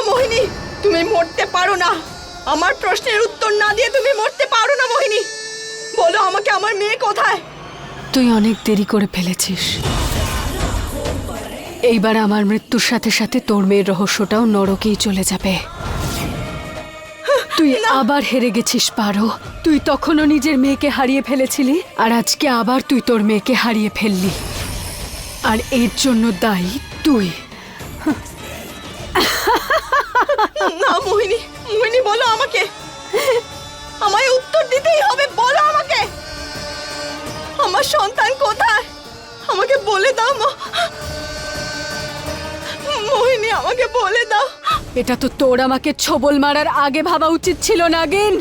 মোহিনী, তুমি মরতে পারো না। আমার প্রশ্নের উত্তর না দিয়ে তুমি মরতে পারো না মোহিনী। বলো আমাকে, আমার মেয়ে কোথায়? তুই অনেক দেরি করে ফেলেছিস। এইবার আমার মৃত্যুর সাথে সাথে তোর মেয়ের রহস্যটাও নরকেই চলে যাবে। তুই আবার হেরে গেছিস পারো। তুই তখনও নিজের মেয়েকে হারিয়ে ফেলেছিলি, আর আজকে আবার তুই তোর মেয়েকে হারিয়ে ফেললি, আর এর জন্য দায়ী তুই। না মোহিনী, মোহিনী বলো আমাকে, আমায় উত্তর দিতেই হবে। বলো আমাকে, আমার সন্তান কোথায়? আমাকে বলে দাও মোহিনী, আমাকে বলে দাও। এটা তো তোর আমাকে ছবল মারার আগে ভাবা উচিত ছিল নাগিন।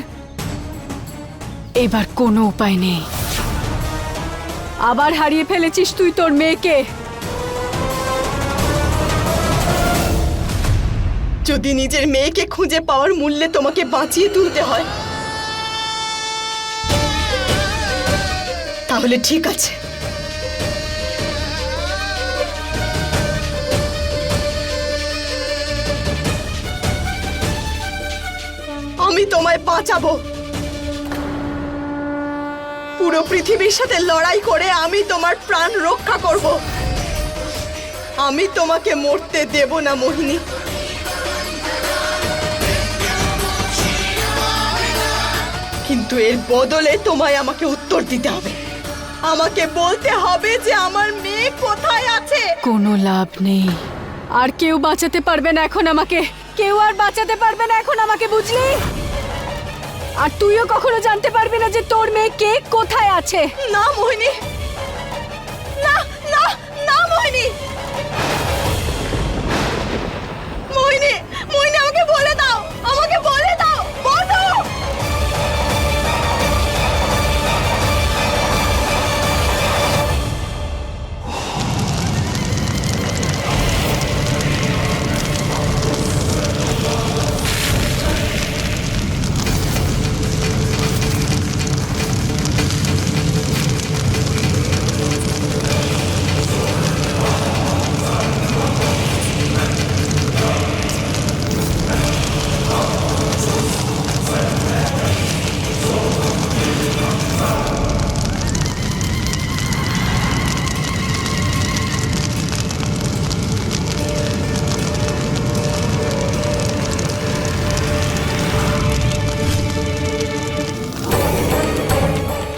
এবার কোনো উপায় নেই, আবার হারিয়ে ফেলেছিস তুই তোর মেয়েকে। যদি নিজের মেয়েকে খুঁজে পাওয়ার মূল্যে তোমাকে বাঁচিয়ে তুলতে হয়, তাহলে ঠিক আছে। আমি তোমায় বাঁচাবো। পুরো পৃথিবীর সাথে লড়াই করে আমি তোমার প্রাণ রক্ষা করব। আমি তোমাকে মরতে দেব না মোহিনী। কিন্তু এর বদলে তোমায় আমাকে উত্তর দিতে হবে। আমাকে বলতে হবে যে আমার মেয়ে কোথায় আছে। কোনো লাভ নেই, আর কেউ বাঁচাতে পারবে না এখন আমাকে। কেউ আর বাঁচাতে পারবে না এখন আমাকে, বুঝলি? আর তুইও কখনো জানতে পারবি না যে তোর মেয়ে কে কোথায় আছে। না মোহিনী, না না না মোহিনী, মোহিনী, মোহিনী আমাকে বলে দাও, আমাকে বলে দাও, বলো।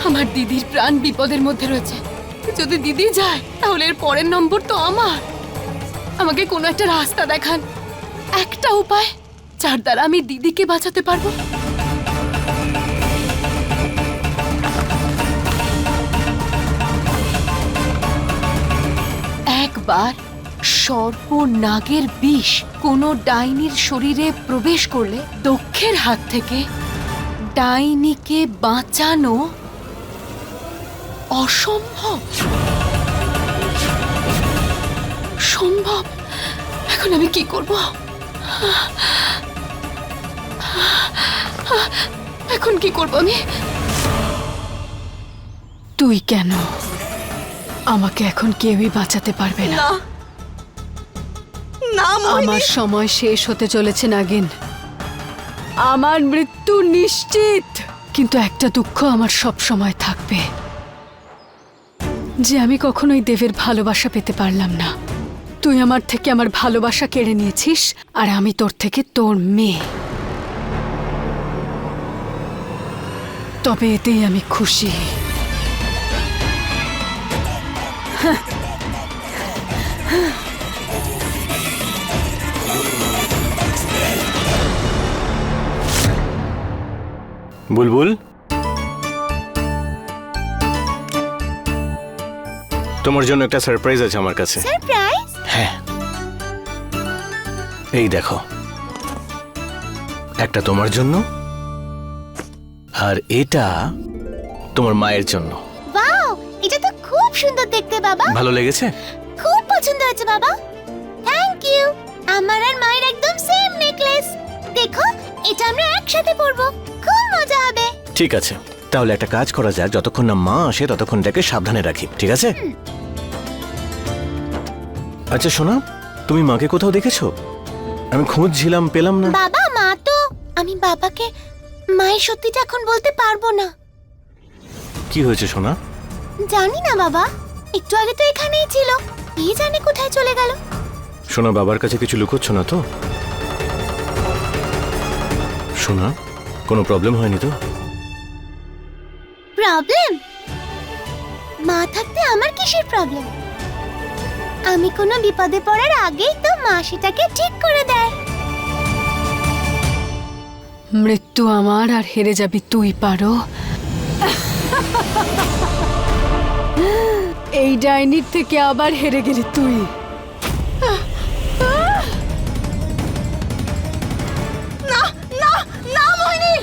আমার দিদির প্রাণ বিপদের মধ্যে রয়েছে। যদি দিদি যায় তাহলে এর পরের নম্বর তো আমার। আমাকে কোনো একটা রাস্তা দেখান, একটা উপায় যার দ্বারা আমি দিদিকে বাঁচাতে পারবো। একবার সর্পনাগের বিষ কোনো ডাইনির শরীরে প্রবেশ করলে দক্ষের হাত থেকে ডাইনিকে বাঁচানো অসম্ভব। সম্ভব। এখন আমি কি করব? এখন কি করব আমি? তুই কেন? আমাকে এখন কেউই বাঁচাতে পারবে না। না না মোহিনী, আমার সময় শেষ হতে চলেছে নাগিন। আমার মৃত্যু নিশ্চিত। কিন্তু একটা দুঃখ আমার সব সময় থাকবে, যে আমি কখনোই দেবের ভালোবাসা পেতে পারলাম না। তুই আমার থেকে আমার ভালোবাসা কেড়ে নিয়েছিস, আর আমি তোর থেকে তোর মেয়ে। তবে এতেই আমি খুশি। বুলবুল, তোমার জন্য একটা সারপ্রাইজ আছে আমার কাছে। সারপ্রাইজ? হ্যাঁ, এই দেখো, একটা তোমার জন্য আর এটা তোমার মায়ের জন্য। ওয়াও, এটা তো খুব সুন্দর দেখতে বাবা। ভালো লেগেছে? খুব পছন্দ হয়েছে বাবা। Thank you. আমার আর মায়ের একদম সেম নেকলেস। দেখো, এটা আমরা একসাথে পরবো, খুব মজা হবে। ঠিক আছে, তাহলে একটা কাজ করা যাক, যতক্ষণ না মা আসে ততক্ষণ এটাকে সাবধানে রাখি, ঠিক আছে? আচ্ছা শোনো, তুমি মাকে কোথাও দেখেছো? আমি খুঁজছিলাম, পেলাম না। বাবা, মা তো আমি বাবাকে মায়ের সত্যিটা এখন বলতে পারবো না। কি হয়েছে সোনা? জানি না বাবা, একটু আগে তো এখানেই ছিল, কে জানে কোথায় চলে গেল। সোনা, বাবার কাছে কিছু লুকোচ্ছ না তো? সোনা, কোনো প্রবলেম হয়নি তো? প্রবলেম? মা থাকতে আমার কিসের প্রবলেম? আমি কোনো বিপদে পড়ার আগেই তো মা সেটাকে ঠিক করে দেয়। মৃত্যু আমার আর হেরে যাবি তুই, পারো। এই ডাইনির থেকে আবার হেরে গেলি তুই। না না না মোহিনী,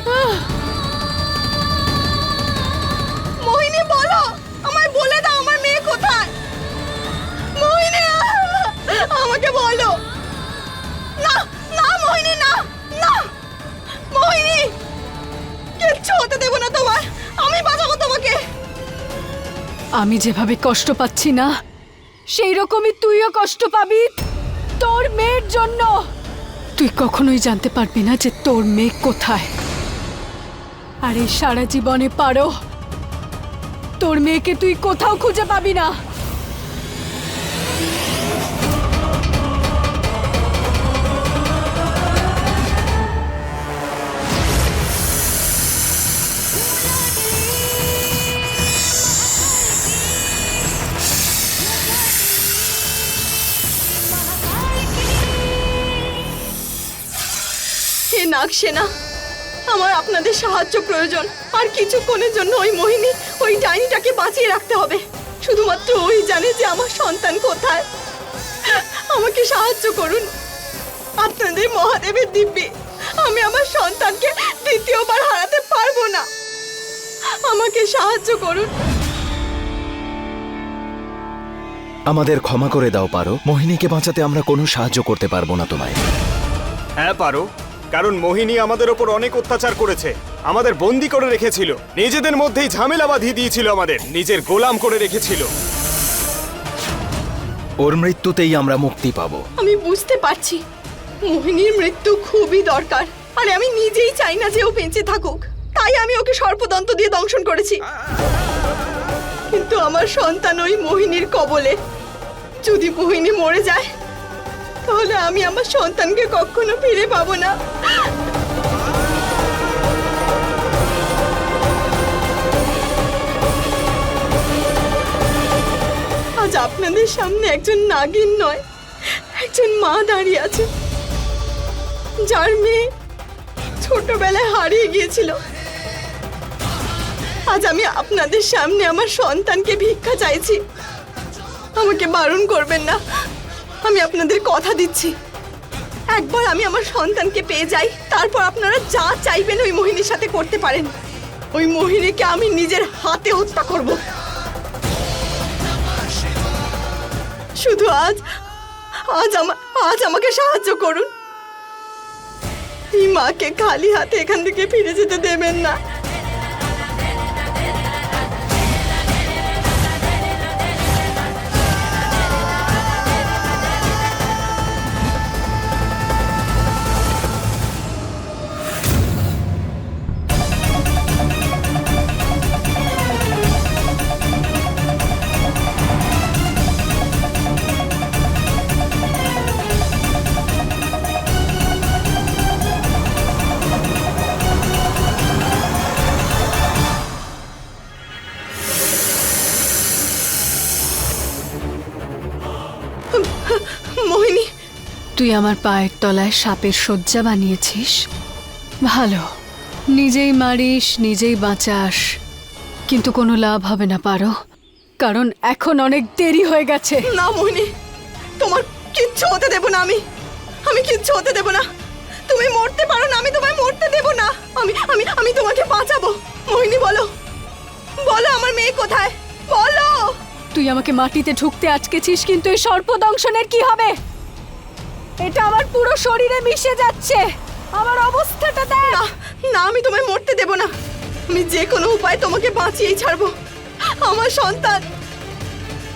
মোহিনী বলো, আমায় বলে দাও আমার মেয়ে কোথায়। মোহিনী, আমাকে বলো। না না মোহিনী, না না মোহিনী, কিচ্ছু হতে দেবো না তোমার, আমি বাঁচাবো তোমাকে। আমি যেভাবে কষ্ট পাচ্ছি না, সেই রকমই তুইও কষ্ট পাবি তোর মেয়ের জন্য। তুই কখনোই জানতে পারবি না যে তোর মেয়ে কোথায়। আর এই সারা জীবনে পারো, তোর মেয়েকে তুই কোথাও খুঁজে পাবি না। হে নাগ সেনা, আমার আপনাদের সাহায্য প্রয়োজন। আর কিছুক্ষণের জন্য ওই মোহিনী, ওই ডাইনিটাকে বাঁচিয়ে রাখতে হবে। শুধুমাত্র ওই জানে যে আমার সন্তান কোথায়। আমাকে সাহায্য করুন আপনাদের মহাদেবের দিব্যে। আমি আমার সন্তানকে দ্বিতীয়বার হারাতে পারবো না। আমাকে সাহায্য করুন। আমাদের ক্ষমা করে দাও পারো, মোহিনীকে বাঁচাতে আমরা কোনো সাহায্য করতে পারবো না তোমায়। হ্যাঁ পারো, কারণ মোহিনী আমাদের ওপর অনেক অত্যাচার করেছে, আমাদের বন্দি করে রেখেছিল, নিজেদের মধ্যেই ঝামেলা বাঁধিয়ে দিয়েছিল, আমাদের নিজের গোলাম করে রেখেছিল। ওর মৃত্যুতেই আমরা মুক্তি পাবো। আমি বুঝতে পারছি মোহিনীর মৃত্যু খুবই দরকার, আর আমি নিজেই চাই না যে ও বেঁচে থাকুক। তাই আমি ওকে সর্পদন্ত দিয়ে দংশন করেছি। কিন্তু আমার সন্তান ওই মোহিনীর কবলে। যদি মোহিনী মরে যায়, তাহলে আমি আমার সন্তানকে কখনো ফিরে পাবো না। আজ আপনাদের সামনে একজন নাগিন নয়, একজন মা দাঁড়িয়ে আছে, যার মেয়ে ছোটবেলায় হারিয়ে গিয়েছিল। আজ আমি আপনাদের সামনে আমার সন্তানকে ভিক্ষা চাইছি। আমাকে বারণ করবেন না, আমি আপনাদের কথা দিচ্ছি, একবার আমি আমার সন্তানকে পেয়ে যাই, তারপর আপনারা যা চাইবেন ওই মোহিনীর সাথে করতে পারেন। ওই মোহিনীকে আমি নিজের হাতে হত্যা করব। শুধু আজ আমাকে সাহায্য করুন। এই মাকে খালি হাতে এখান থেকে ফিরে যেতে দেবেন না। মোহিনী, তুই আমার পায়ের তলায় সাপের শয্যা বানিয়েছিস। ভালো, নিজেই মারিস, নিজেই বাঁচাস, কিন্তু কোনো লাভ হবে না পারো, কারণ এখন অনেক দেরি হয়ে গেছে। না মোহিনী, তোমার কিচ্ছু হতে দেব না। আমি কিচ্ছু হতে দেব না। তুমি মরতে পারো না, আমি তোমায় মরতে দেব না। আমি তোমাকে বাঁচাবো। মোহিনী বলো, বলো আমার মেয়ে কোথায়, বলো। তুই আমাকে মাটিতে ঢুকতে আটকেছিস, কিন্তু এই সর্পদংশনের কি হবে? এটা আমার পুরো শরীরে মিশে যাচ্ছে। আমার অবস্থাটা দেখ। না না, আমি তোমায় মরতে দেব না। আমি যে কোনো উপায় তোমাকে বাঁচিয়েই ছাড়বো।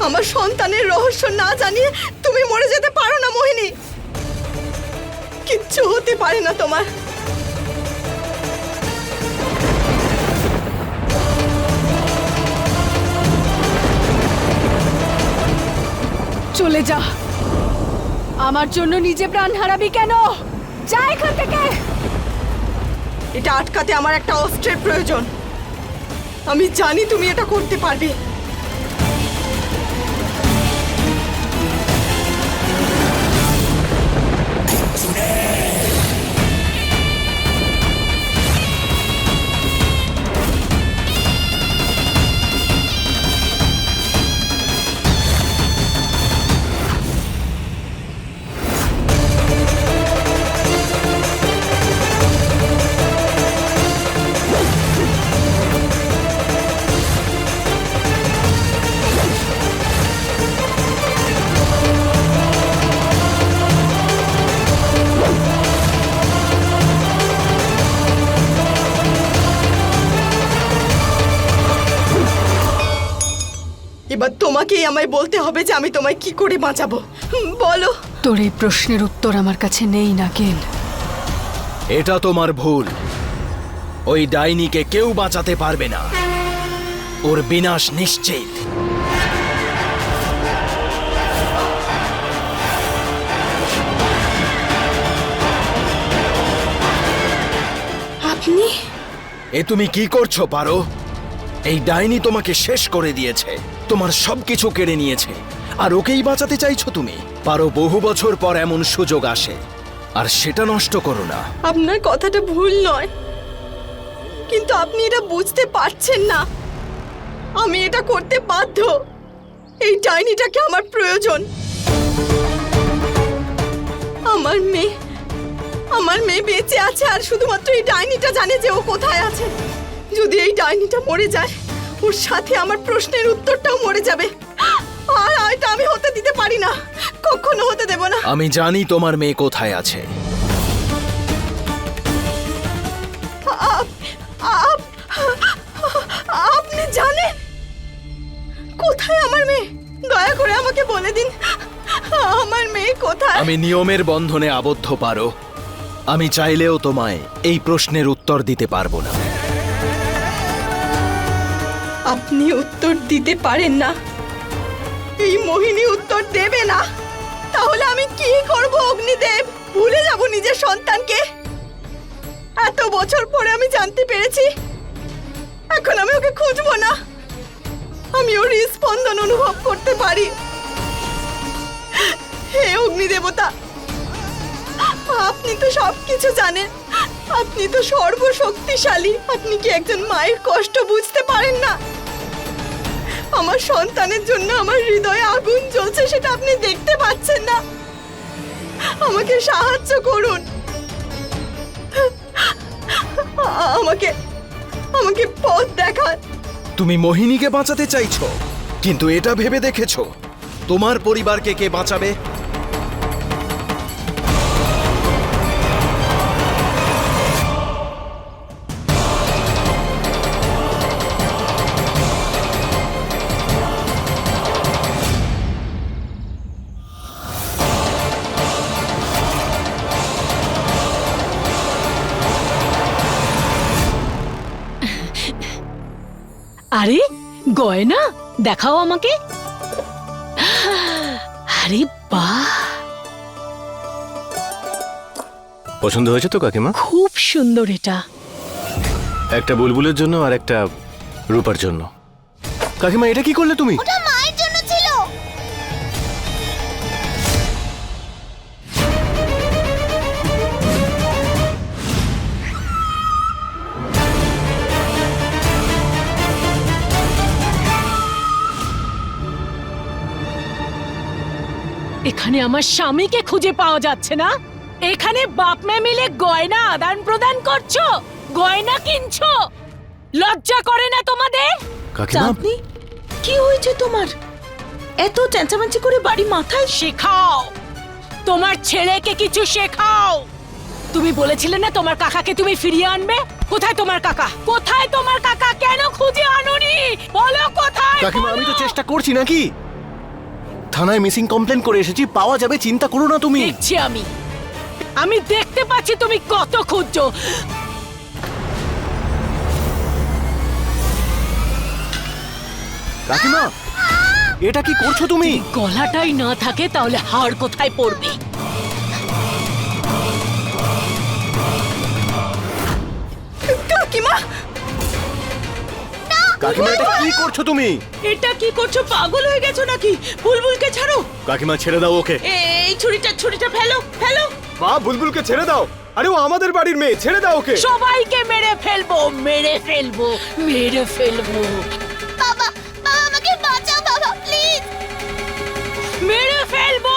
আমার সন্তানের রহস্য না জানিয়ে তুমি মরে যেতে পারো না মোহিনী। কিচ্ছু হতে পারে না তোমার। চলে যা। আমার জন্য নিজে প্রাণ হারাবি কেন? যা এখান থেকে। এটা আটকাতে আমার একটা অস্ত্রের প্রয়োজন। আমি জানি তুমি এটা করতে পারবে। এবার তোমাকেই আমায় বলতে হবে যে আমি তোমায় কি করে বাঁচাবো। বলো। তোর এই প্রশ্নের উত্তর আমার কাছে নেই নাগিন। এটা তোমার ভুল। ওই ডাইনিকে কেউ বাঁচাতে পারবে না। ওর বিনাশ নিশ্চিত। আপনি এ তুমি কি করছো পারো? এই ডাইনি তোমাকে শেষ করে দিয়েছে, তোমার সবকিছু কেড়ে নিয়েছে, আর ওকেই বাঁচাতে চাইছো তুমি? পারো, বহু বছর পর এমন সুযোগ আসে, আর সেটা নষ্ট করো না। আপনার কথাটা ভুল নয়, কিন্তু আপনি এটা বুঝতে পারছেন না। আমি এটা করতে বাধ্য। এই ডাইনিটাকে আমার প্রয়োজন। আমার মেয়ে বেঁচে আছে, আর শুধুমাত্র এই ডাইনিটা জানে যে ও কোথায় আছে। যদি এই ডাইনিটা মরে যায়, ওর সাথে আমার প্রশ্নের উত্তরটাও মরে যাবে। আর এটা আমি হতে দিতে পারি না, কখনো হতে দেব না। আমি জানি তোমার মেয়ে কোথায় আছে। আপনি জানেন কোথায় আমার মেয়ে? দয়া করে আমাকে বলে দিন, আমার মেয়ে কোথায়? আমি নিয়মের বন্ধনে আবদ্ধ পারো। আমি চাইলেও তোমায় এই প্রশ্নের উত্তর দিতে পারবো না। আপনি উত্তর দিতে পারেন না? এই মোহিনী উত্তর দেবে না? তাহলে আমি কি করব অগ্নিদেব? ভুলে যাব নিজের সন্তানকে? এত বছর পরে আমি জানতে পেরেছি, এখন আমি ওকে খুঁজবো না। আমি ওর স্পন্দন অনুভব করতে পারি। হে অগ্নিদেবতা, আপনি তো সবকিছু জানেন, আপনি তো সর্বশক্তিশালী। আপনি কি একজন মায়ের কষ্ট বুঝতে পারেন না? আমার সন্তানের জন্য আমার হৃদয়ে আগুন জ্বলছে, সেটা আপনি দেখতে পাচ্ছেন না? আমাকে সাহায্য করুন। আমাকে পথ দেখান। তুমি মোহিনীকে বাঁচাতে চাইছো, কিন্তু এটা ভেবে দেখেছো তোমার পরিবারকে কে বাঁচাবে? আরে গয়না দেখাও আমাকে। আরে বাহ, পছন্দ হয়েছে তো কাকিমা? খুব সুন্দর এটা। একটা বুলবুলের জন্য আর একটা রূপার জন্য। কাকিমা, এটা কি করলে তুমি? ওটা মায়ের জন্য ছিল। এখানে আমার স্বামীকে খুঁজে পাওয়া যাচ্ছে না। এখানে বাপ মেয়ে মিলে গয়না আদান প্রদান করছো, গয়না কিনছো। লজ্জা করে না তোমাদের? কাকিমা, আপনি কি হয়েছে তোমার? এত চেঁচামেচি করে বাড়ি মাথায়? শেখাও, তোমার ছেলেকে কিছু শেখাও। তুমি বলেছিলে না তোমার কাকাকে তুমি ফিরিয়ে আনবে? কোথায় তোমার কাকা? কোথায় তোমার কাকা? কেন খুঁজে আনোনি? বলো কোথায়? কাকিমা, আমি তো বলো। চেষ্টা করছি নাকি? থানায় মিসিং কমপ্লেন করে এসেছি, পাওয়া যাবে, চিন্তা করো না তুমি। দেখছি আমি। আমি দেখতে পাচ্ছি তুমি কত খুঁজছো। কাকিমা এটা কি করছো তুমি? গলাটাই না থাকে তাহলে হাড় কোথায় পড়বে? কাকিমা, কাকিমা এটা কি করছো তুমি? এটা কি করছো? পাগল হয়ে গেছো নাকি? বুলবুলকে ছাড়ো। কাকিমা ছেড়ে দাও ওকে। এই ছুরিটা ফেলো ফেলো। মা বুলবুলকে ছেড়ে দাও। আরে ও আমাদের বাড়ির মেয়ে, ছেড়ে দাও ওকে। সবাইকে মেরে ফেলবো, মেরে ফেলবো, মেরে ফেলবো, বাবা বাবা আমাকে বাঁচাও বাবা প্লিজ। মেরে ফেলবো,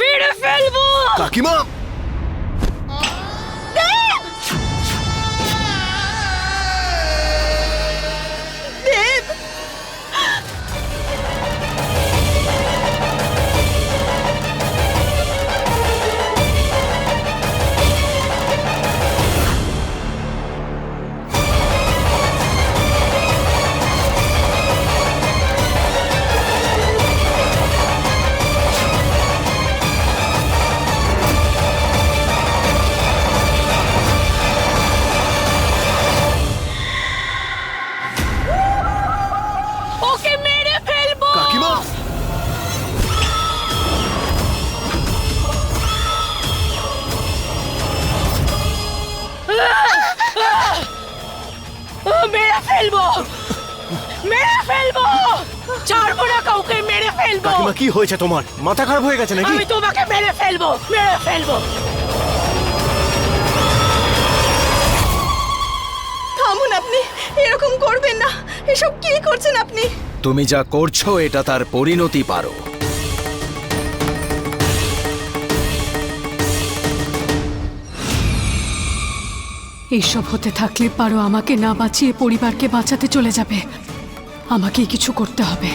মেরে ফেলবো। কাকিমা দেব, ওকে মেরে ফেলবো। কাকিমা মেরে ফেলবো, মেরে ফেলবো, ছাড়বো না কাউকে, মেরে ফেলবো। কাকিমা কি হয়েছে তোমার? মাথা খারাপ হয়ে গেছে নাকি? আমি তোমাকে মেরে ফেলবো, মেরে ফেলবো। থামুন আপনি, এরকম করবেন না। এসব কি করছেন আপনি? তুমি যা করছো এটা তার পরিণতি পারো। এইসব হতে থাকলে পারো আমাকে না বাঁচিয়ে পরিবারকে বাঁচাতে চলে যাবে। আমাকেই কিছু করতে হবে।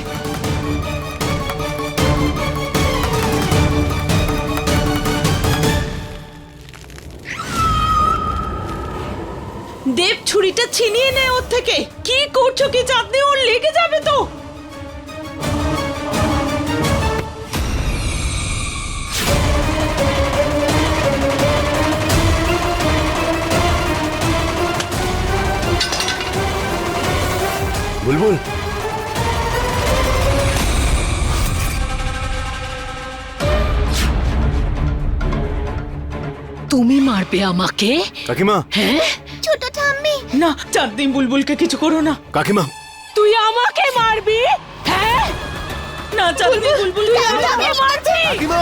দেব ছুরিটা ছিনিয়ে নেয় ওর থেকে। কি করছো কি চাঁদনি? ওর লেগে যাবে তো। বুলবুল তুমি মারবে আমাকে? কাকিমা হ্যাঁ, ছোট ঠাম্মি না, চাঁদনি বুলবুলকে কিছু করো না। কাকিমা তুই আমাকে মারবি? হ্যাঁ, না চাঁদনি বুলবুলকে আমাকে মারবি? কাকিমা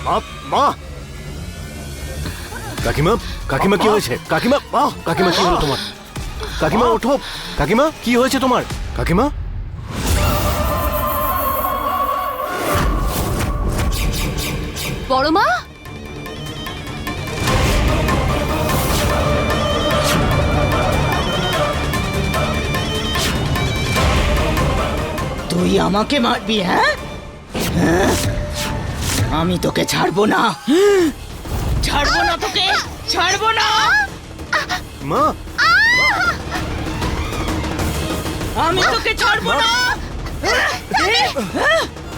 মা মা কাকিমা কাকিমা কি হয়েছে? কাকিমা কাকিমা কি হলো তোমার? কাকিমা ওঠো। কাকিমা কি হয়েছে তোমার? কাকিমা বড় মা, তুই আমাকে মারবি? হ্যাঁ, আমি তোকে ছাড়বো না, ছাড়বো না তোকে, ছাড়বো না। মা আমি তোকে ছাড়বো না।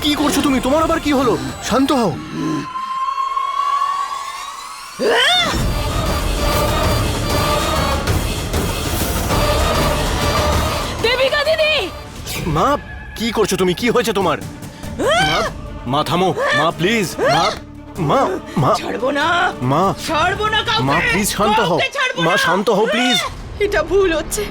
কি করছো তুমি? তোমার আবার কি হলো? শান্ত হও। দেবিকা দিদি, মা কি করছো তুমি? কি হয়েছে তোমার? মা মা থামো। মা প্লিজ। মা মা মা ছাড়বো না, মা ছাড়বো না কাউকে। মা প্লিজ শান্ত হও। কাউকে ছাড়বো মা না। শান্ত হও প্লিজ। এটা ভুল হচ্ছে,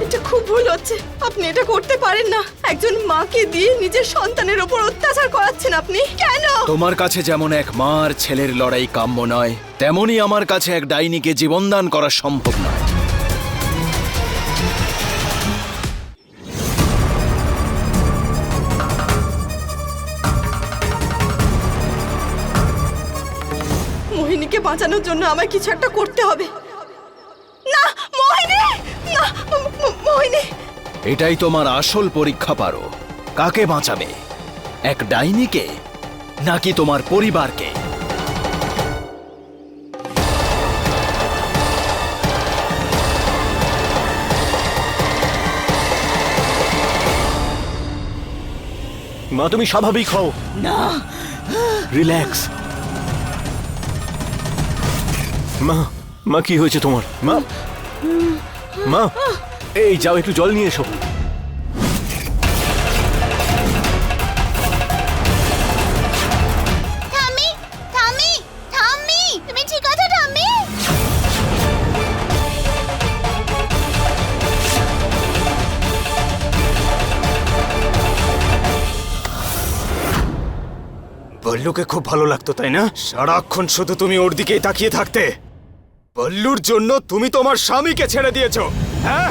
এটা খুব ভুল হচ্ছে। আপনি এটা করতে পারেন না। একজন মাকে দিয়ে নিজের সন্তানের ওপর অত্যাচার করাচ্ছেন আপনি। কেন? তোমার কাছে যেমন এক মা আর ছেলের লড়াই কাম্য নয়, তেমনি আমার কাছে এক ডাইনিকে জীবনদান করা সম্ভব নয়। মোহিনীকে বাঁচানোর জন্য আমায় কিছু একটা করতে হবে। না মোহিনী, না মোহিনী। এটাই তোমার আসল পরীক্ষা পারো, কাকে বাঁচাবে। এক ডাইনিকে নাকি তোমার পরিবারকে? মা তুমি স্বাভাবিক হও। না, রিল্যাক্স। মা মা কি হয়েছে তোমার? মা মা এই যাও একটু জল নিয়ে এসো। ঠাম্মি, ঠাম্মি, ঠাম্মি, তুমি ঠিক আছো ঠাম্মি? বল্লুকে খুব ভালো লাগতো তাই না? সারাক্ষণ শুধু তুমি ওর দিকেই তাকিয়ে থাকতে। বল্লুর জন্য তুমি তোমার স্বামীকে ছেড়ে দিয়েছো, হ্যাঁ?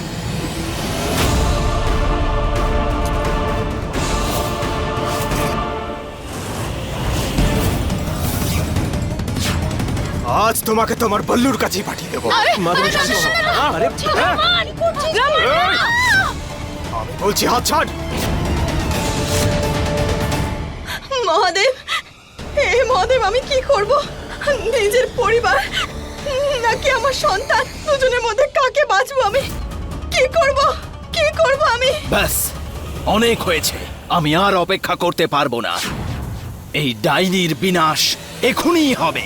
আজ তোমাকে তোমার বল্লুর কাছেই পাঠিয়ে দেবো। মা তুমি শান্ত হও। আরে হ্যাঁ। এই! আমি বলছি হাত ছাড়। মহাদেব, হে মহাদেব, আমি কি করব? নিজের পরিবার নাকি আমার সন্তান, দুজনের মধ্যে কাকে বাঁচবো আমি? কি করব? কি করব আমি? ব্যাস, অনেক হয়েছে। আমি আর অপেক্ষা করতে পারবো না। এই ডাইনির বিনাশ এখনই হবে।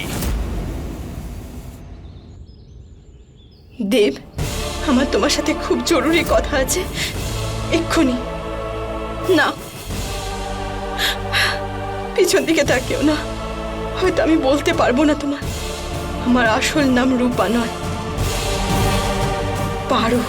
দেব, আমার তোমার সাথে খুব জরুরি কথা আছে, এক্ষুনি। না, পিছন দিকে তাকিও না। হয়তো আমি বলতে পারবো না তোমার, আমার আসল নাম রূপা নয়, পারো।